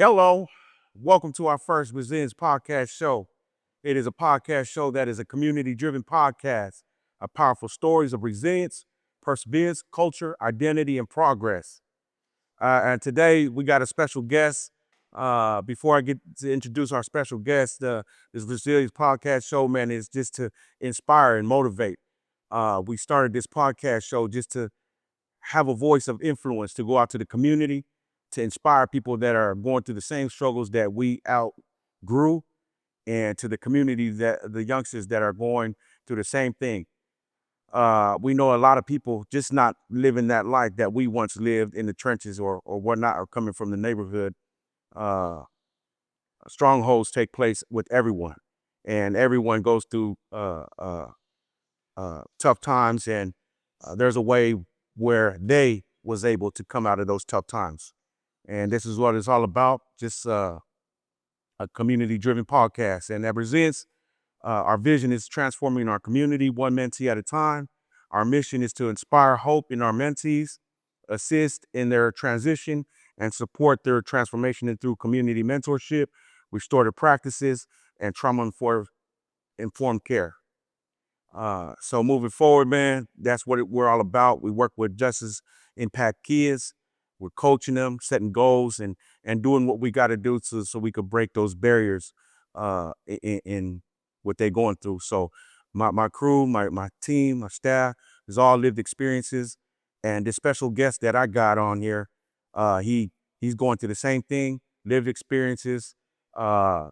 Hello, welcome to our first Resilience podcast show. It is a podcast show that is a community-driven podcast of powerful stories of resilience, perseverance, culture, identity, and progress. And today we got a special guest. Before I get to introduce our special guest, this Resilience podcast show, man, is just to inspire and motivate. We started this podcast show just to have a voice of influence to go out to the community, to inspire people that are going through the same struggles that we outgrew, and to the community that the youngsters that are going through the same thing. We know a lot of people just not living that life that we once lived in the trenches or whatnot, or coming from the neighborhood. Uh, Strongholds take place with everyone, and everyone goes through tough times, and there's a way where they was able to come out of those tough times. And this is what it's all about, just a community-driven podcast. And at Resilience, our vision is transforming our community one mentee at a time. Our mission is to inspire hope in our mentees, assist in their transition, and support their transformation through community mentorship, restorative practices, and trauma-informed care. So moving forward, man, that's what we're all about. We work with justice impact kids. We're coaching them, setting goals, and doing what we got to do so we could break those barriers in what they're going through. So my crew, my team, my staff is all lived experiences. And this special guest that I got on here, he's going through the same thing, lived experiences, did a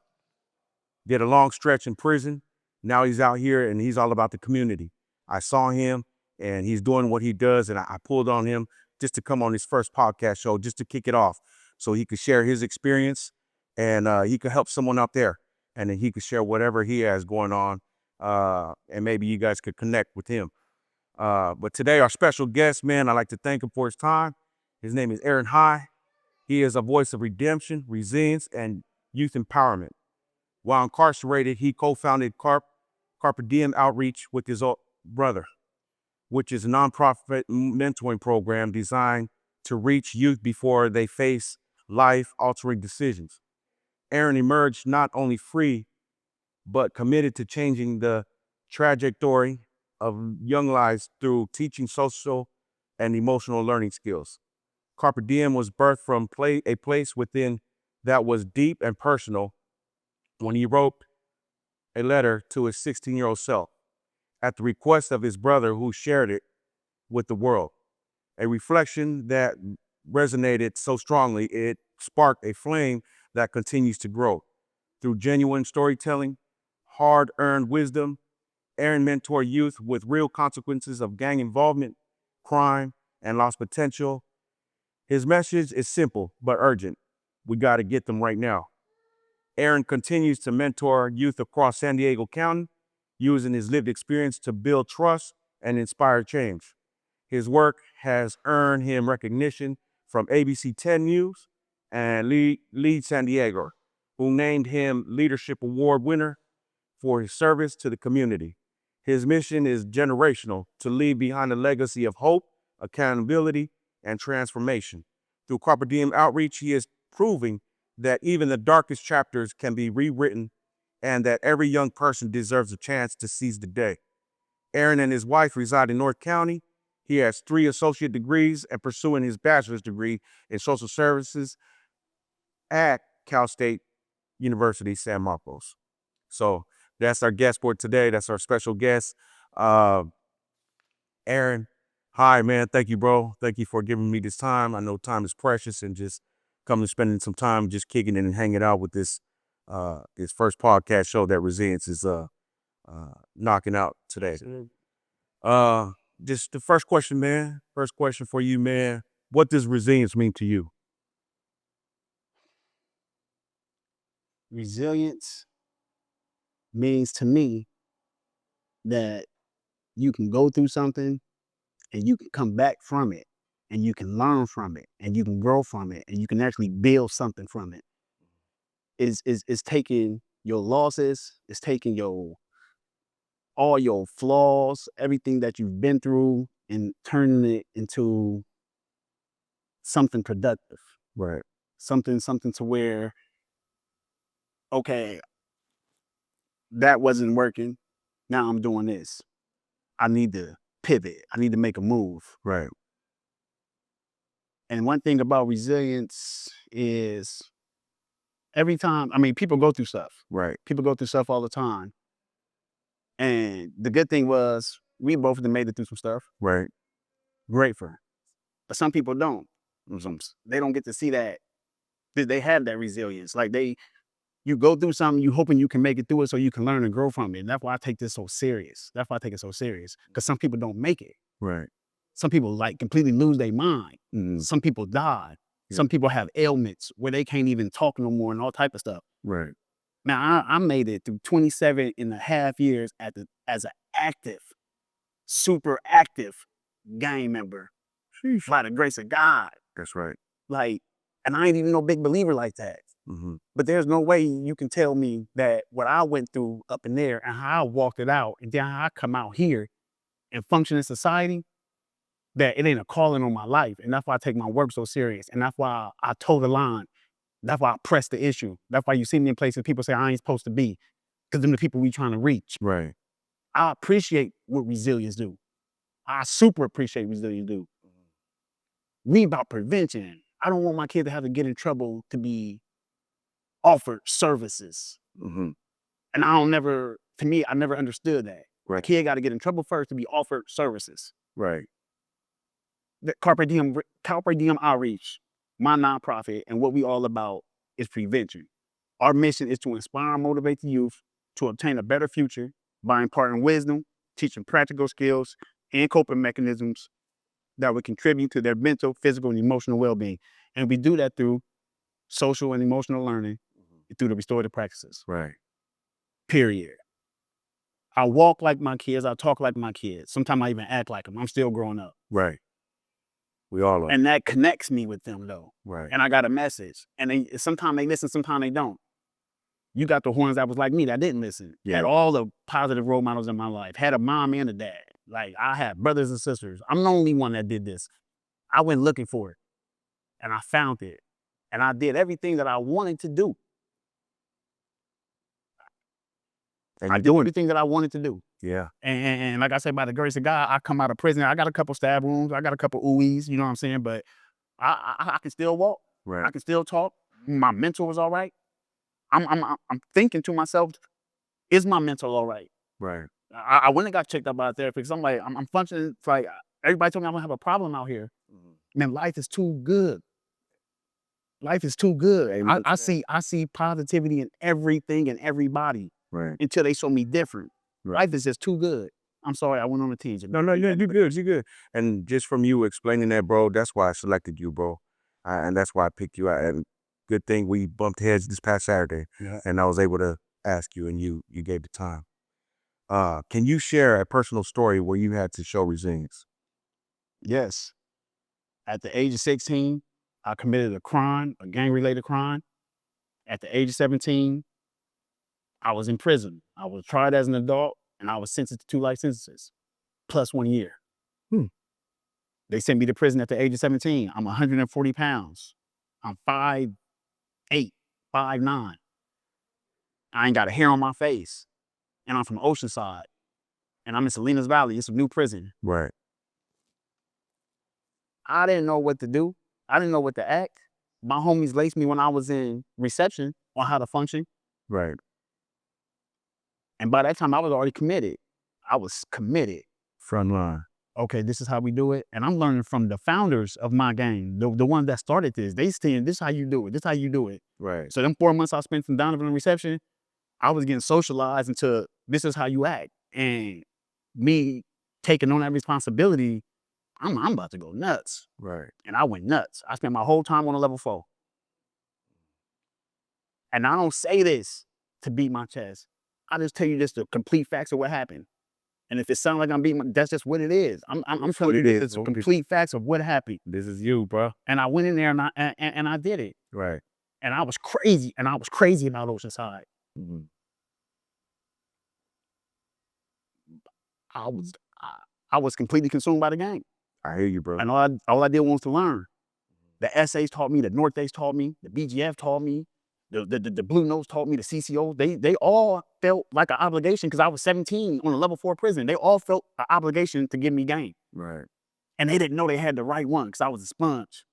long stretch in prison. Now he's out here and he's all about the community. I saw him and he's doing what he does, and I pulled on him just to come on his first podcast show, just to kick it off, so he could share his experience, and he could help someone out there, and then he could share whatever he has going on, and maybe you guys could connect with him. But today, our special guest, man, I'd like to thank him for his time. His name is Aaron Hye. He is a voice of redemption, resilience, and youth empowerment. While incarcerated, he co-founded Carpe Diem Outreach with his brother, which is a nonprofit mentoring program designed to reach youth before they face life-altering decisions. Aaron emerged not only free, but committed to changing the trajectory of young lives through teaching social and emotional learning skills. Carpe Diem was birthed from a place within that was deep and personal when he wrote a letter to his 16-year-old self at the request of his brother, who shared it with the world. A reflection that resonated so strongly, it sparked a flame that continues to grow. Through genuine storytelling, hard-earned wisdom, Aaron mentored youth with real consequences of gang involvement, crime, and lost potential. His message is simple but urgent. We got to get them right now. Aaron continues to mentor youth across San Diego County, using his lived experience to build trust and inspire change. His work has earned him recognition from ABC 10 News and Lead San Diego, who named him Leadership Award winner for his service to the community. His mission is generational, to leave behind a legacy of hope, accountability, and transformation. Through Carpe Diem Outreach, he is proving that even the darkest chapters can be rewritten, and that every young person deserves a chance to seize the day. Aaron and his wife reside in North County. He has 3 associate degrees and pursuing his bachelor's degree in social services at Cal State University, San Marcos. So that's our guest for today. That's our special guest. Aaron, hi, man. Thank you, bro. Thank you for giving me this time. I know time is precious, and just coming and spending some time just kicking it and hanging out with this first podcast show that Resilience is knocking out today. Just the first question, man. First question for you, man. What does resilience mean to you? Resilience means to me that you can go through something and you can come back from it, and you can learn from it, and you can grow from it, and you can actually build something from it. Is taking your losses, it's taking all your flaws, everything that you've been through, and turning it into something productive. Right. something to where, okay, that wasn't working. Now I'm doing this. I need to pivot. I need to make a move. Right. And one thing about resilience is every time, I mean, people go through stuff. Right. People go through stuff all the time. And the good thing was we both of them made it through some stuff. Right. Grateful. But some people don't. They don't get to see that they have that resilience. Like you go through something, you hoping you can make it through it so you can learn and grow from it. And that's why I take this so serious. That's why I take it so serious. Because some people don't make it. Right. Some people like completely lose their mind. Mm-hmm. Some people die. Yeah. Some people have ailments where they can't even talk no more and all type of stuff. Right. Now, I made it through 27 and a half years as an active, super active gang member. Sheesh. By the grace of God. That's right. Like, and I ain't even no big believer like that. Mm-hmm. But there's no way you can tell me that what I went through up in there and how I walked it out and then how I come out here and function in society, that it ain't a calling on my life. And that's why I take my work so serious. And that's why I toe the line. That's why I press the issue. That's why you see me in places people say I ain't supposed to be, because them the people we trying to reach. Right. I appreciate what resilience do. I super appreciate resilience do. We about prevention. I don't want my kid to have to get in trouble to be offered services. Mm-hmm. And I never understood that. Right. A kid got to get in trouble first to be offered services. Right. The Carpe Diem Outreach, my nonprofit, and what we all about is prevention. Our mission is to inspire and motivate the youth to obtain a better future by imparting wisdom, teaching practical skills, and coping mechanisms that would contribute to their mental, physical, and emotional well-being. And we do that through social and emotional learning, through the restorative practices. Right. Period. I walk like my kids. I talk like my kids. Sometimes I even act like them. I'm still growing up. Right. We all are. And that connects me with them, though. Right. And I got a message. And sometimes they listen, sometimes they don't. You got the ones that was like me that didn't listen. Yeah. Had all the positive role models in my life. Had a mom and a dad. Like, I had brothers and sisters. I'm the only one that did this. I went looking for it. And I found it. And I did everything that I wanted to do. And I did everything that I wanted to do. Yeah. And like I said, by the grace of God, I come out of prison. I got a couple stab wounds. I got a couple oohies, you know what I'm saying? But I can still walk. Right. I can still talk. My mental was all right. I'm thinking to myself, is my mental all right? Right. I went and got checked out by a therapist because I'm like, I'm functioning. It's like, everybody told me I'm gonna have a problem out here. Man, life is too good. Life is too good. I see positivity in everything and everybody. Right. Until they show me different. Right. Life is just too good. I'm sorry, I went on a tangent. No, you're good. You're good. And just from you explaining that, bro, that's why I selected you, bro. And that's why I picked you out. And good thing we bumped heads this past Saturday. Yeah. And I was able to ask you, and you gave the time. Can you share a personal story where you had to show resilience? Yes. At the age of 16, I committed a crime, a gang-related crime. At the age of 17, I was in prison. I was tried as an adult, and I was sentenced to 2 life sentences, plus 1 year. They sent me to prison at the age of 17. I'm 140 pounds. I'm 5'8", 5'9". I ain't got a hair on my face. And I'm from Oceanside. And I'm in Salinas Valley. It's a new prison. Right. I didn't know what to do. I didn't know what to act. My homies laced me when I was in reception on how to function. Right. And by that time, I was already committed. I was committed. Front line. Okay, this is how we do it. And I'm learning from the founders of my gang, the ones that started this. They saying, this is how you do it. This is how you do it. Right. So them 4 months I spent from Donovan in reception, I was getting socialized into this is how you act. And me taking on that responsibility, I'm about to go nuts. Right. And I went nuts. I spent my whole time on a level 4. And I don't say this to beat my chest. I just tell you just the complete facts of what happened. And if it sounds like I'm beating my, that's just what it is. I'm telling you it's the complete facts of what happened. This is you, bro. And I went in there and I did it. Right. And I was crazy. And I was crazy about Oceanside. Mm-hmm. I was completely consumed by the gang. I hear you, bro. And all I did was to learn. The essays taught me, the Northeast taught me, the BGF taught me, the Blue Notes taught me, the CCOs. They all felt like an obligation because I was 17 on a level 4 prison. They all felt an obligation to give me game. Right. And they didn't know they had the right one because I was a sponge.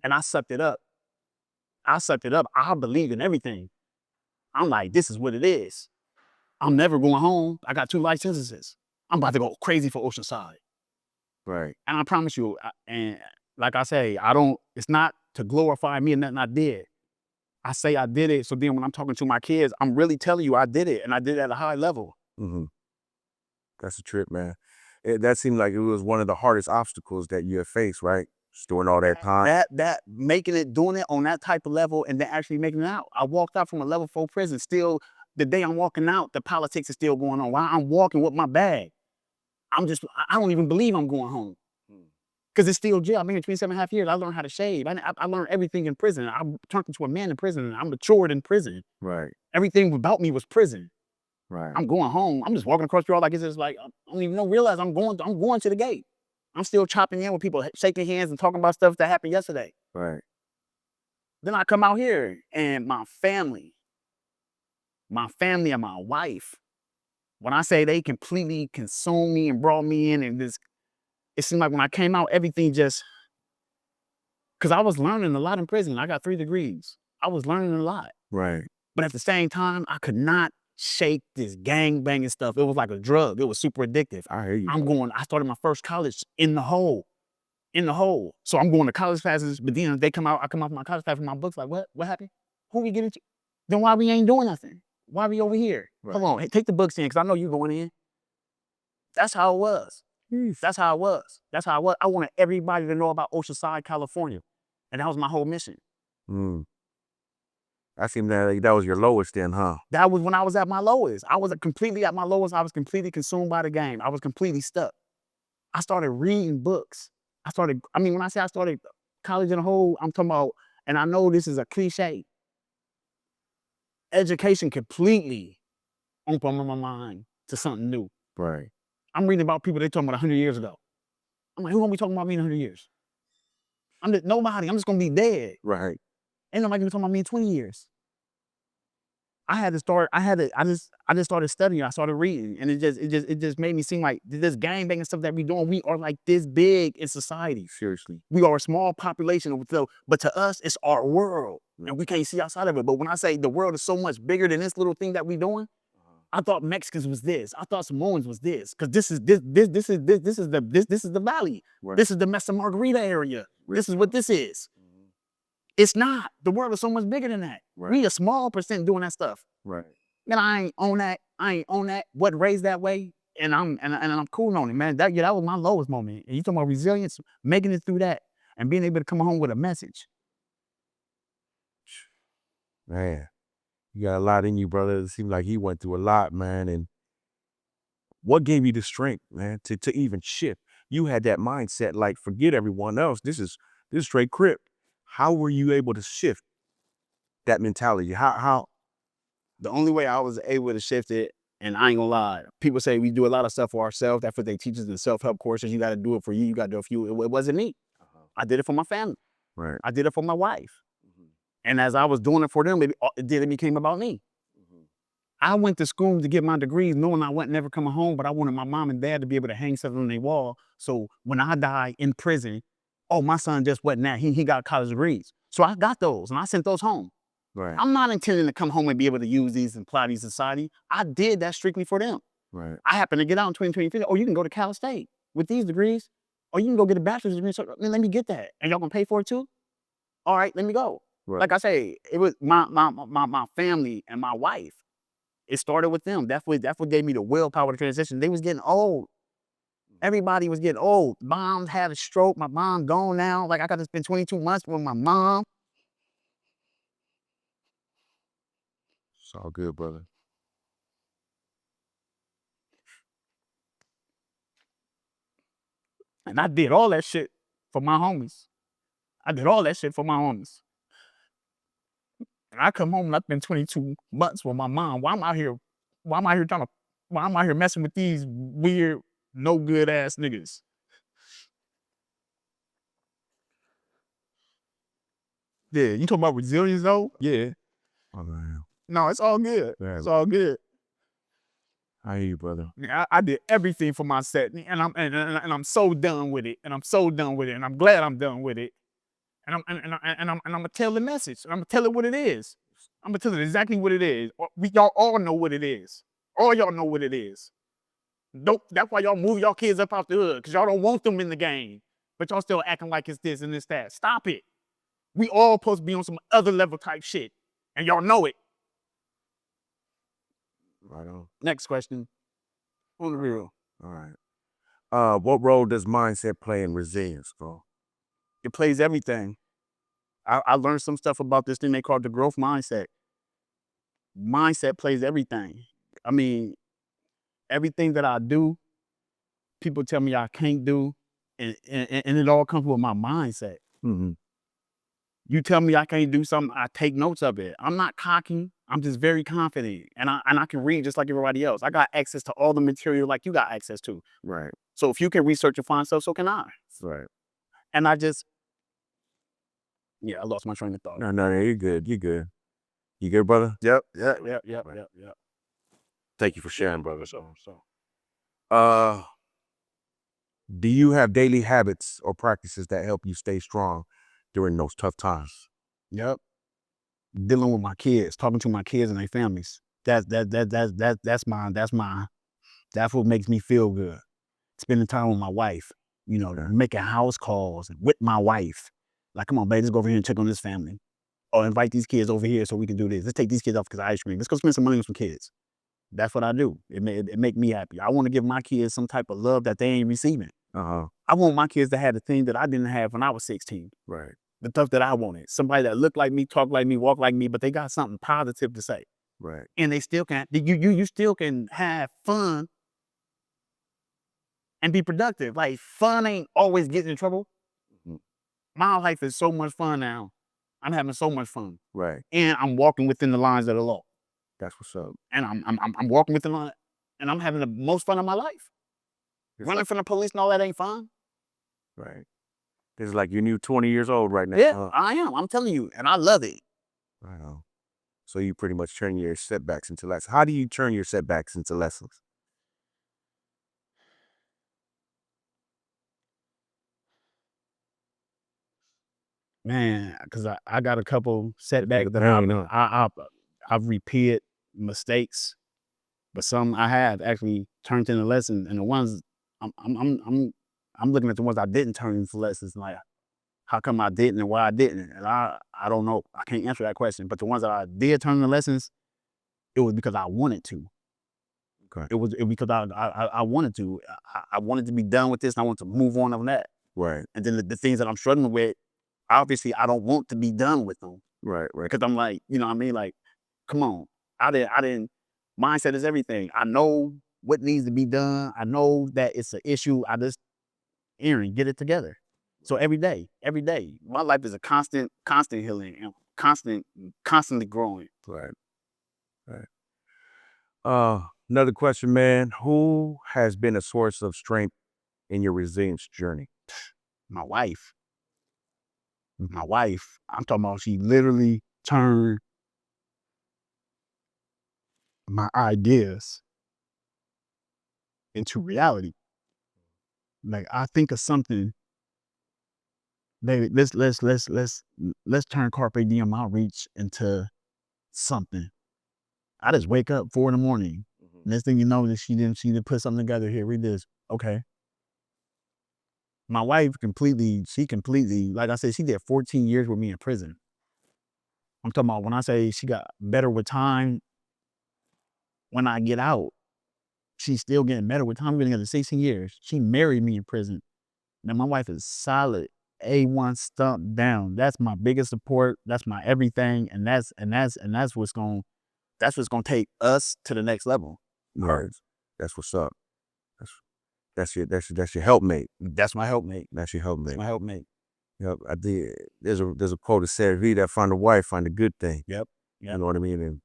And I sucked it up. I believed in everything. I'm like, this is what it is. I'm never going home. I got 2 life sentences. I'm about to go crazy for Oceanside. Right. And I promise you, and like I say, it's not to glorify me and nothing I did. I say I did it, so then when I'm talking to my kids, I'm really telling you I did it, and I did it at a high level. Mm-hmm. That's a trip, man. That seemed like it was one of the hardest obstacles that you have faced, right? Just doing all that time. That doing it on that type of level and then actually making it out. I walked out from a level 4 prison. Still, the day I'm walking out, the politics is still going on. While I'm walking with my bag, I don't even believe I'm going home. Because it's still jail. I've been here 27.5 years. I learned how to shave. I learned everything in prison. I turned into a man in prison. I matured in prison. Right. Everything about me was prison. Right. I'm going home. I'm just walking across the road like it's just like, I don't even realize I'm going to the gate. I'm still chopping in with people, shaking hands and talking about stuff that happened yesterday. Right. Then I come out here and my family and my wife, when I say they completely consumed me and brought me in and it seemed like when I came out, everything just, because I was learning a lot in prison. I got 3 degrees. I was learning a lot. Right. But at the same time, I could not shake this gang banging stuff. It was like a drug. It was super addictive. I hear you. I started my first college in the hole. So I'm going to college classes, but then I come out my college class with my books like, what happened? Who we getting to? Then why we ain't doing nothing? Why we over here? Right. Hold on, hey, take the books in, because I know you going in. That's how it was. That's how it was. I wanted everybody to know about Oceanside, California. And that was my whole mission. I seemed that was your lowest then, huh? That was when I was at my lowest. I was completely at my lowest. I was completely consumed by the game. I was completely stuck. I started reading books. When I say I started college in a whole, I'm talking about, and I know this is a cliche, education completely opened my mind to something new. Right. I'm reading about people they talking about 100 years ago. I'm like, who gonna be talking about me in 100 years? Nobody. I'm just gonna be dead. Right. Ain't nobody gonna talk about me in 20 years. I just started studying. I started reading, and it just made me seem like this gangbanging stuff that we doing, we are like this big in society. Seriously. We are a small population, but to us, it's our world, and we can't see outside of it. But when I say the world is so much bigger than this little thing that we doing, I thought Mexicans was this. I thought Samoans was this, because this is the valley. Right. This is the Mesa Margarita area. This is what this is. It's not. The world is so much bigger than that. Right. We a small percent doing that stuff. Right. Man, I ain't on that. What raised that way, and I'm cool on it, man. That was my lowest moment. And you talking about resilience, making it through that, and being able to come home with a message. Man, you got a lot in you, brother. It seemed like he went through a lot, man. And what gave you the strength, man, to even shift? You had that mindset, like, forget everyone else. This is straight crip. How were you able to shift that mentality? How? The only way I was able to shift it, and I ain't gonna lie, people say we do a lot of stuff for ourselves. That's what they teach us in self-help courses. You got to do it for you. You got to do it for you. It wasn't me. I did it for my family. Right. I did it for my wife. And as I was doing it for them, it became about me. I went to school to get my degrees, knowing I wasn't never coming home, but I wanted my mom and dad to be able to hang something on their wall. So when I die in prison, oh, my son just wasn't that. He got college degrees. So I got those, and I sent those home. Right. I'm not intending to come home and be able to use these and apply these in society. I did that strictly for them. Right. I happened to get out in 2020. Oh, you can go to Cal State with these degrees, or you can go get a bachelor's degree. So, man, let me get that. And y'all gonna pay for it too? All right, let me go. Right. Like I say, it was my family and my wife. It started with them. That's what gave me the willpower to transition. They was getting old. Everybody was getting old. Mom had a stroke. My mom gone now. Like, I got to spend 22 months with my mom. It's all good, brother. And I did all that shit for my homies. And I come home and I spend 22 months with my mom. Why am I here messing with these weird, no good ass niggas? Yeah, you talking about resilience though? Yeah. Oh, man. No, it's all good. Yeah. It's all good. I hear you, brother. Yeah, I did everything for my set, and I'm so done with it, and I'm so done with it, and I'm glad I'm done with it. And I'm gonna tell the message. I'm gonna tell it what it is. I'm gonna tell it exactly what it is. Y'all all know what it is. All y'all know what it is. Nope. That's why y'all move y'all kids up out the hood, because y'all don't want them in the game. But y'all still acting like it's this and it's that. Stop it. We all supposed to be on some other level type shit. And y'all know it. Right on. Next question. On the real. All right. What role does mindset play in resilience, bro? It plays everything. I learned some stuff about this thing they call the growth mindset. Mindset plays everything. I mean, everything that I do, people tell me I can't do, and it all comes with my mindset. Mm-hmm. You tell me I can't do something, I take notes of it. I'm not cocky. I'm just very confident, and I can read just like everybody else. I got access to all the material like you got access to. Right. So if you can research and find stuff, so can I. Right. And I lost my train of thought. No, you're good. You're good. You good, brother? Yep. Thank you for sharing, brother. Do you have daily habits or practices that help you stay strong during those tough times? Yep. Dealing with my kids, talking to my kids and their families. That's what makes me feel good. Spending time with my wife, making house calls with my wife. Like, come on, babe, let's go over here and check on this family. Or invite these kids over here so we can do this. Let's take these kids off because of ice cream. Let's go spend some money on some kids. That's what I do. It make me happy. I want to give my kids some type of love that they ain't receiving. Uh-huh. I want my kids to have the thing that I didn't have when I was 16. Right. The stuff that I wanted. Somebody that looked like me, talk like me, walk like me, but they got something positive to say. Right. And they still can. You still can have fun and be productive. Like, fun ain't always getting in trouble. Mm-hmm. My life is so much fun now. I'm having so much fun. Right. And I'm walking within the lines of the law. That's what's up. And I'm walking within the line, and I'm having the most fun of my life. Running from the police and all that ain't fun. Right. This is like your new 20 years old right now. Yeah, I am. I'm telling you, and I love it. Right on. So you pretty much turn your setbacks into lessons. How do you turn your setbacks into lessons? Man, because I got a couple setbacks that I've repeated mistakes, but some I have actually turned into lessons, and the ones I'm looking at the ones I didn't turn into lessons, like how come I didn't and why I didn't, and I don't know. I can't answer that question. But the ones that I did turn into lessons, it was because I wanted to. Okay. It was because I wanted to. I wanted to be done with this, and I wanted to move on from that. Right. And then the things that I'm struggling with, obviously I don't want to be done with them. Right. Because I'm like, you know what I mean? Like, come on. I didn't mindset is everything. I know what needs to be done. I know that it's an issue. Aaron, get it together. So every day, my life is a constant healing and constantly growing. Right. Another question, man. Who has been a source of strength in your resilience journey? My wife. I'm talking about, she literally turned my ideas into reality. Like, I think of something, baby, let's turn Carpe Diem outreach into something. I just wake up 4 in the morning. Next thing you know, that she didn't put something together. Here, read this. Okay. My wife completely, like I said, she did 14 years with me in prison. I'm talking about, when I say she got better with time, when I get out, she's still getting better with time. We've been together 16 years. She married me in prison. Now my wife is solid, A1 stump down. That's my biggest support. That's my everything. And that's what's gonna take us to the next level. Right. That's what's up. That's your helpmate. That's my helpmate. That's your helpmate. That's my helpmate. Yep. I did. There's a quote that says, "He that find a wife find a good thing." Yep. You know what I mean?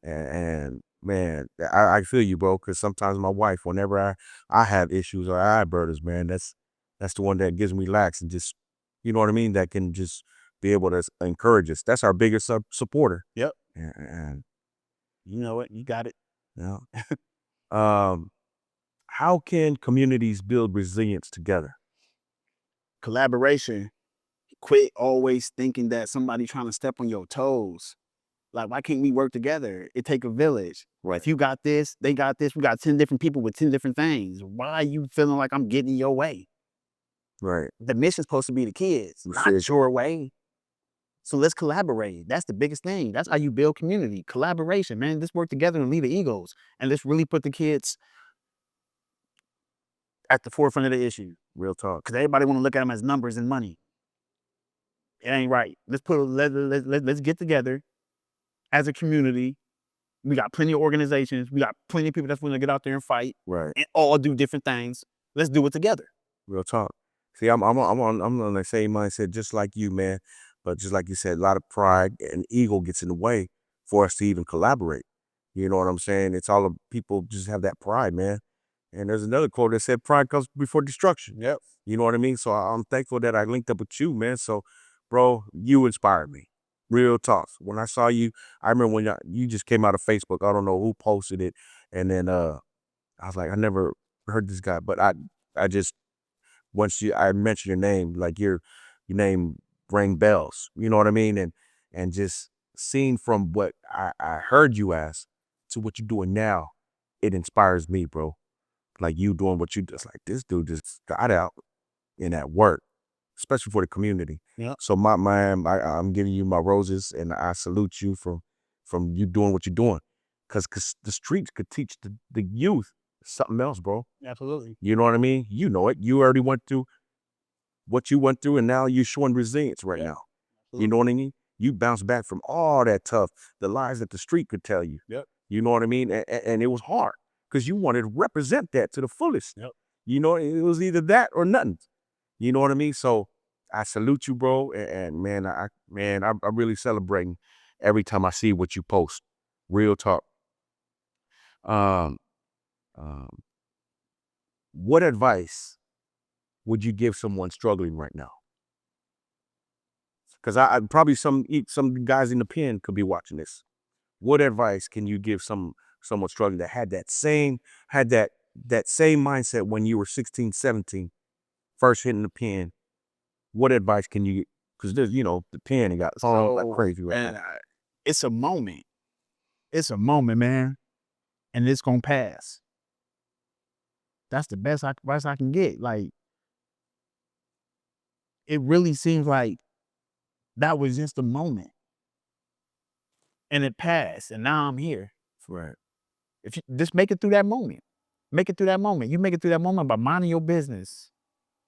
And man, I feel you, bro. Because sometimes my wife, whenever I have issues or I have burdens, man, that's the one that gives me lax and just, you know what I mean? That can just be able to encourage us. That's our biggest supporter. Yep. And You know it. You got it. yeah. How can communities build resilience together? Collaboration. Quit always thinking that somebody trying to step on your toes. Like, why can't we work together? It take a village. Right. If you got this, they got this. We got 10 different people with 10 different things. Why are you feeling like I'm getting in your way? Right. The mission's supposed to be the kids, not Decision. your way. So let's collaborate. That's the biggest thing. That's how you build community. Collaboration, man. Let's work together and leave the egos. And let's really put the kids at the forefront of the issue. Real talk. Because everybody want to look at them as numbers and money. It ain't right. Let's get together as a community. We got plenty of organizations. We got plenty of people that's willing to get out there and fight. Right. And all do different things. Let's do it together. Real talk. See, I'm on the same mindset, just like you, man. But just like you said, a lot of pride and ego gets in the way for us to even collaborate. You know what I'm saying? It's all of people just have that pride, man. And there's another quote that said, "Pride comes before destruction." Yep. You know what I mean? So I'm thankful that I linked up with you, man. So, bro, you inspired me. Real talk. When I saw you, I remember when you just came out of Facebook. I don't know who posted it, and then I was like, I never heard this guy, but I just once I mentioned your name, like your name rang bells. You know what I mean? And just seeing from what I heard you as to what you're doing now, it inspires me, bro. Like you doing what you just like this dude just got out in that work, especially for the community. Yep. So I'm giving you my roses and I salute you from you doing what you're doing. Cause the streets could teach the youth something else, bro. Absolutely. You know what I mean? You know it. You already went through what you went through and now you're showing resilience right now. You know what I mean? You bounce back from all that tough, the lies that the street could tell you. Yep. You know what I mean? And it was hard because you wanted to represent that to the fullest. Yep. You know, it was either that or nothing. You know what I mean? So I salute you, bro. And man, I'm really celebrating every time I see what you post. Real talk. Um, what advice would you give someone struggling right now? Because I probably some guys in the pen could be watching this. What advice can you give someone struggling that had that same mindset when you were 16, 17, first hitting the pen? What advice can you? Because there's the pen and got like crazy right now. It's a moment. It's a moment, man, and it's gonna pass. That's the best advice I can get. Like, it really seems like that was just a moment, and it passed, and now I'm here. Right. If you just make it through that moment, make it through that moment. You make it through that moment by minding your business,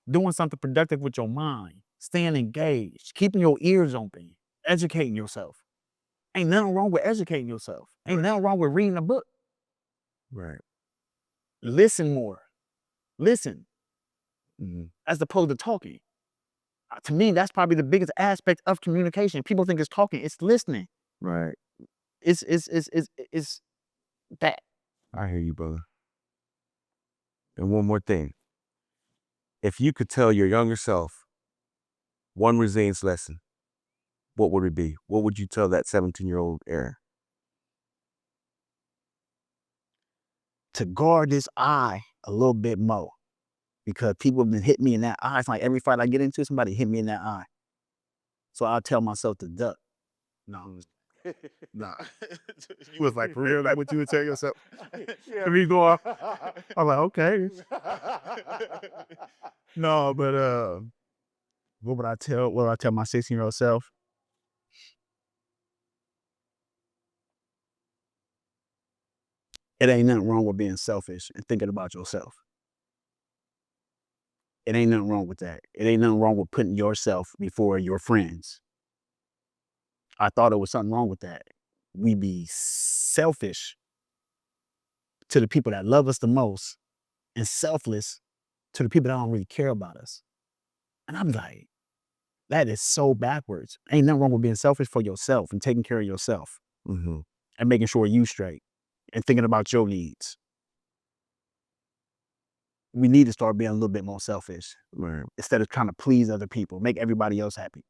doing something productive with your mind, staying engaged, keeping your ears open, educating yourself. Ain't nothing wrong with educating yourself. Ain't nothing wrong with reading a book. Right. Listen more. Listen, Mm-hmm. as opposed to talking. To me, that's probably the biggest aspect of communication. People think it's talking. It's listening. Right. It's that. I hear you, brother. And one more thing. If you could tell your younger self one resilience lesson, what would it be? What would you tell that 17-year-old Aaron? To guard this eye a little bit more. Because people have been hitting me in that eye. It's like every fight I get into, somebody hit me in that eye. So I'll tell myself to duck. No. Nah. You was like, for real? Like what you would tell yourself? Yeah. Me go off. I'm like, okay. No, but what would I tell my 16-year-old self? It ain't nothing wrong with being selfish and thinking about yourself. It ain't nothing wrong with that. It ain't nothing wrong with putting yourself before your friends. I thought there was something wrong with that. We be selfish to the people that love us the most and selfless to the people that don't really care about us. And I'm like, that is so backwards. Ain't nothing wrong with being selfish for yourself and taking care of yourself Mm-hmm. and making sure you straight and thinking about your needs. We need to start being a little bit more selfish Right. instead of trying to please other people, make everybody else happy.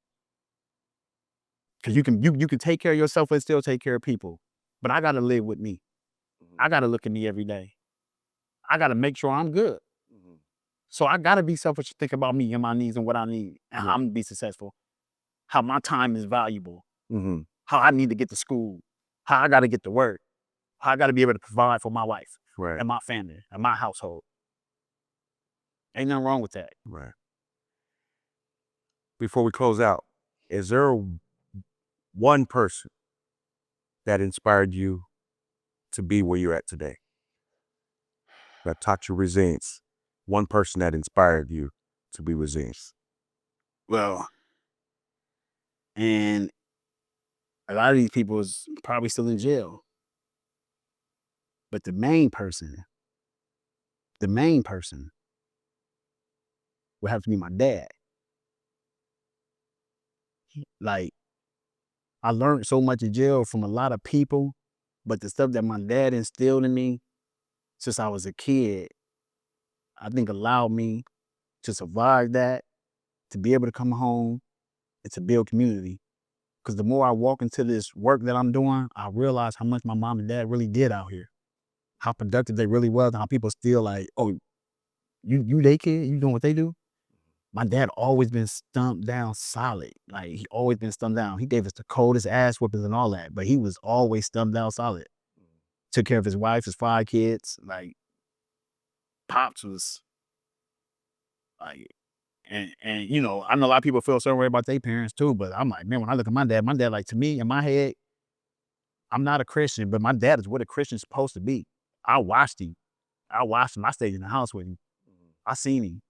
Cause you can take care of yourself and still take care of people. But I gotta live with me. I gotta look at me every day. I gotta make sure I'm good. So I gotta be selfish to think about me and my needs and what I need and how I'm gonna be successful. How my time is valuable. How I need to get to school. How I gotta get to work. How I gotta be able to provide for my wife and my family and my household. Ain't nothing wrong with that. Right. Before we close out, is there one person that inspired you to be where you're at today? That taught you resilience? One person that inspired you to be resilient? Well, and a lot of these people is probably still in jail. But the main person would have to be my dad. Like, I learned so much in jail from a lot of people, but the stuff that my dad instilled in me since I was a kid, I think allowed me to survive that, to be able to come home and to build community. Because the more I walk into this work that I'm doing, I realize how much my mom and dad really did out here, how productive they really was, and how people still like, oh, you they kid, you doing what they do? My dad always been stumped down solid. Like, he always been stumped down. He gave us the coldest ass whippings and all that, but he was always stumped down solid. Took care of his wife, his 5 kids. Like, Pops was like, and you know, I know a lot of people feel a certain way about their parents too, but I'm like, man, when I look at my dad, like, to me, in my head, I'm not a Christian, but my dad is what a Christian's supposed to be. I watched him. I stayed in the house with him. I seen him.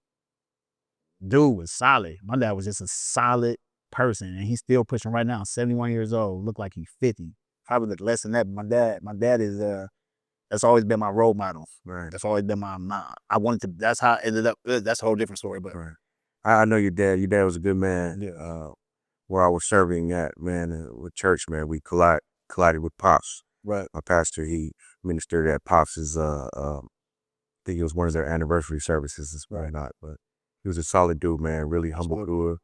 Dude was solid. My dad was just a solid person, and he's still pushing right now. 71 years old, look like he's 50. Probably look less than that. But my dad is that's always been my role model. Right. That's always been my I wanted to. That's how I ended up. That's a whole different story. But I know your dad. Your dad was a good man. Yeah. Where I was serving at, man, with church, man, we collided with Pops. Right. My pastor, he ministered at Pops' I think it was one of their anniversary services. It's probably not, but he was a solid dude, man. Really humble dude,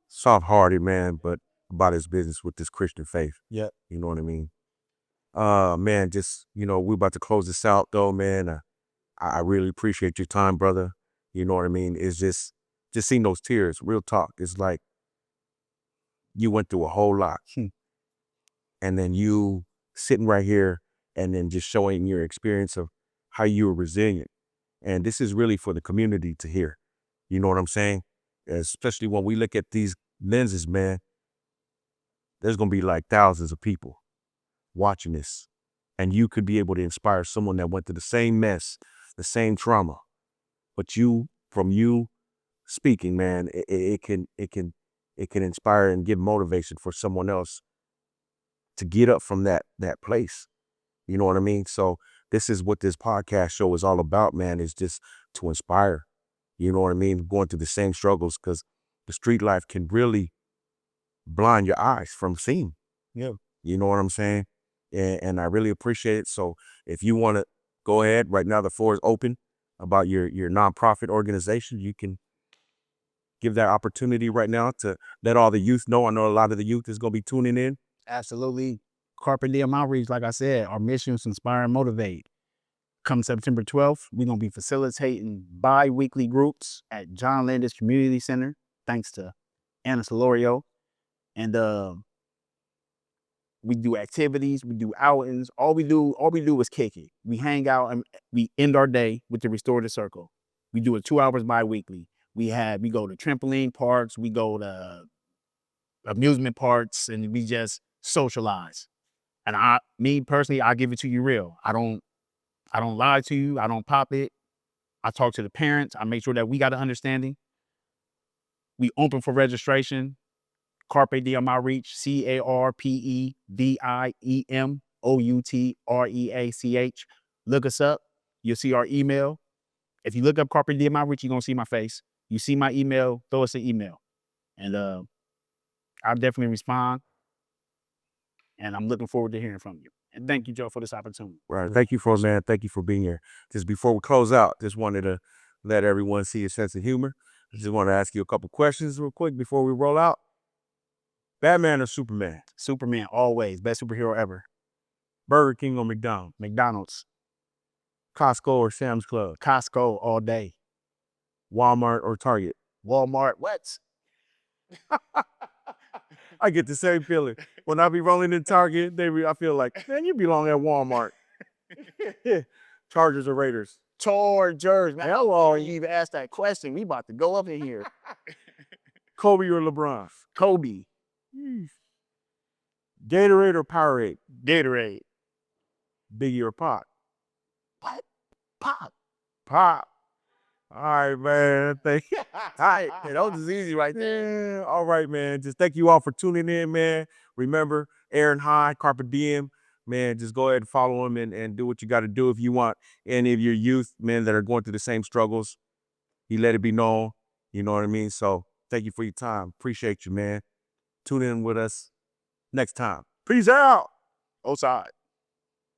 soft-hearted, man, but about his business with this Christian faith. Yeah. You know what I mean? Man, just, you know, we're about to close this out, though, man. I really appreciate your time, brother. You know what I mean? It's just seeing those tears, real talk. It's like you went through a whole lot. And then you sitting right here and then just showing your experience of how you were resilient. And this is really for the community to hear. You know what I'm saying? Especially when we look at these lenses, man, there's going to be like thousands of people watching this. And you could be able to inspire someone that went through the same mess, the same trauma. But from you speaking, man, it can inspire and give motivation for someone else to get up from that place. You know what I mean? So this is what this podcast show is all about, man, is just to inspire. You know what I mean? Going through the same struggles, because the street life can really blind your eyes from seeing. Yeah. You know what I'm saying? And I really appreciate it. So if you want to go ahead, right now the floor is open about your nonprofit organization. You can give that opportunity right now to let all the youth know. I know a lot of the youth is going to be tuning in. Absolutely. Carpe Diem Outreach, like I said, our mission is to inspire and motivate. Come September 12th, we're going to be facilitating bi-weekly groups at John Landis Community Center, thanks to Anna Solorio. And we do activities, we do outings. All we do is kick it. We hang out and we end our day with the Restorative Circle. We do it 2 hours bi-weekly. We go to trampoline parks, we go to amusement parks, and we just socialize. And me personally, I give it to you real. I don't lie to you. I don't pop it. I talk to the parents. I make sure that we got an understanding. We open for registration. Carpe Diem Outreach, CarpeDiemOutreach. Look us up. You'll see our email. If you look up Carpe Diem Outreach, you're going to see my face. You see my email, throw us an email. And I'll definitely respond. And I'm looking forward to hearing from you. And thank you, Joe, for this opportunity. Right. Thank you man. Thank you for being here. Just before we close out, just wanted to let everyone see your sense of humor. I just want to ask you a couple questions real quick before we roll out. Batman or Superman? Superman, always. Best superhero ever. Burger King or McDonald's? McDonald's. Costco or Sam's Club? Costco, all day. Walmart or Target? Walmart, what? I get the same feeling. When I be rolling in Target, I feel like, man, you belong at Walmart. Chargers or Raiders? Chargers. Man, how long you even asked that question? We about to go up in here. Kobe or LeBron? Kobe. Gatorade or Powerade? Gatorade. Biggie or Pac? What? Pop. Pop. All right, man. Thank you. All right. Yeah, that was easy right there. Yeah. All right, man. Just thank you all for tuning in, man. Remember, Aaron Hye, Carpe Diem. Man, just go ahead and follow him and do what you got to do. If you want any of your youth, man, that are going through the same struggles, he let it be known. You know what I mean? So thank you for your time. Appreciate you, man. Tune in with us next time. Peace out. Outside.